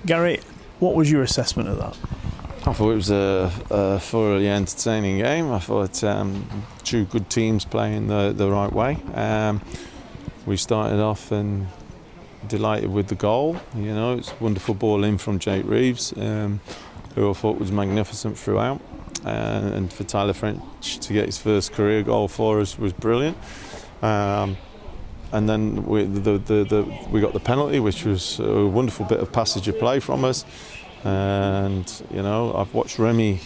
Gary, what was your assessment of that? I thought it was a thoroughly entertaining game. I thought two good teams playing the right way. We started off and delighted with the goal. It's a wonderful ball in from Gary Reeves, who I thought was magnificent throughout. And for Tyler French to get his first career goal for us was brilliant. And then we got the penalty, which was a wonderful bit of passage of play from us. And I've watched Remy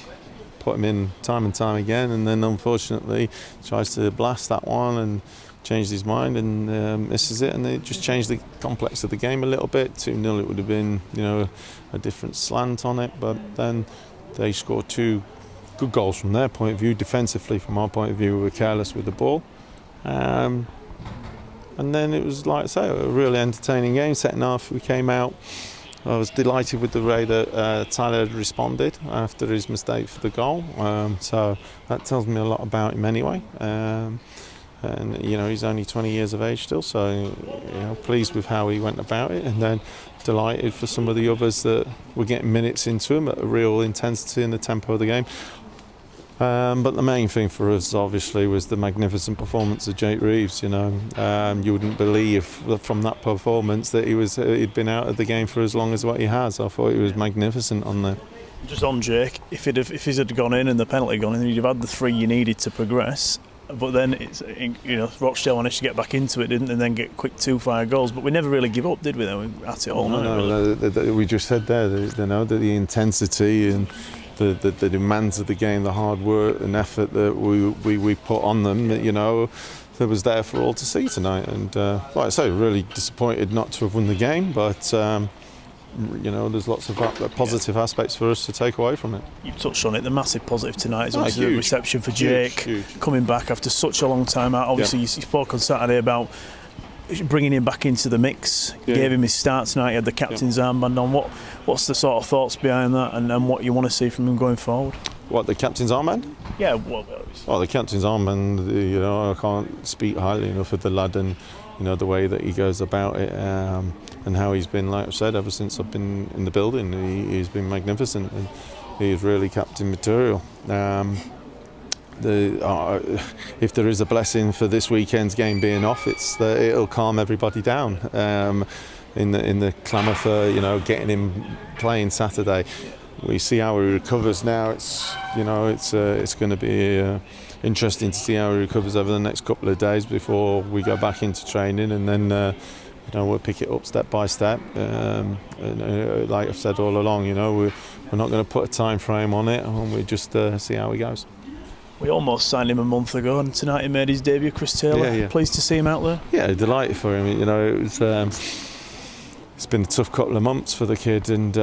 put him in time and time again, and then unfortunately tries to blast that one and changed his mind and misses it, and it just changed the complex of the game a little bit. 2-0 it would have been a different slant on it, but then they scored two good goals from their point of view. Defensively, from our point of view, we were careless with the ball. And then it was, like I say, a really entertaining game. Second half we came out. I was delighted with the way that Tyler had responded after his mistake for the goal. So that tells me a lot about him anyway. And he's only 20 years of age still, so pleased with how he went about it, and then delighted for some of the others that were getting minutes into him at a real intensity in the tempo of the game. But the main thing for us, obviously, was the magnificent performance of Gary Reeves. You wouldn't believe from that performance that he'd been out of the game for as long as what he has. I thought he was magnificent on there. Just on Jake, if his had gone in and the penalty gone in, you'd have had the 3 you needed to progress. But then Rochdale managed to get back into it, didn't, and then get quick 2-fire goals. But we never really give up, did we? Then we at it all night. No, we just said there, the intensity and the demands of the game, the hard work and effort that we put on them, that was there for all to see tonight. And like I say, really disappointed not to have won the game, but there's lots of positive aspects for us to take away from it. You've touched on it. The massive positive tonight is obviously the reception for Jake, huge. Coming back after such a long time out. Obviously, you spoke on Saturday about bringing him back into the mix. Gave him his start tonight. He had the captain's armband on. What's the sort of thoughts behind that, and what you want to see from him going forward? What, the captain's armband? Yeah. Well, the captain's armband. I can't speak highly enough of the lad, and the way that he goes about it, and how he's been, like I've said, ever since I've been in the building. He's been magnificent, and he's really captain material. If there is a blessing for this weekend's game being off, it's that it'll calm everybody down in the clamour for getting him playing Saturday. We see how he recovers now. It's going to be interesting to see how he recovers over the next couple of days before we go back into training, and then we'll pick it up step by step. Like I've said all along, we're not going to put a time frame on it, and we just see how he goes. We almost signed him a month ago, and tonight he made his debut. Chris Taylor, pleased to see him out there. Yeah, delighted for him. It's been a tough couple of months for the kid, and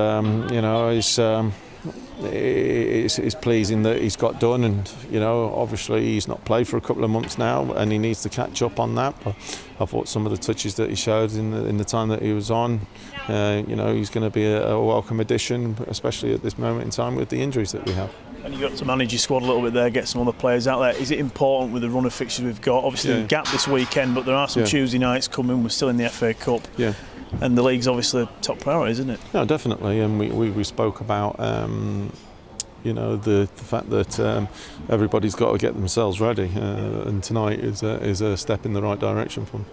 it's pleasing that he's got done. And obviously he's not played for a couple of months now, and he needs to catch up on that. But I thought some of the touches that he showed in the time that he was on, he's going to be a welcome addition, especially at this moment in time with the injuries that we have. And you got to manage your squad a little bit there, get some other players out there. Is it important with the run of fixtures we've got? Obviously, the gap this weekend, but there are some Tuesday nights coming. We're still in the FA Cup. Yeah. And the league's obviously a top priority, isn't it? No, definitely. And we spoke about the fact that everybody's got to get themselves ready, and tonight is a step in the right direction for them.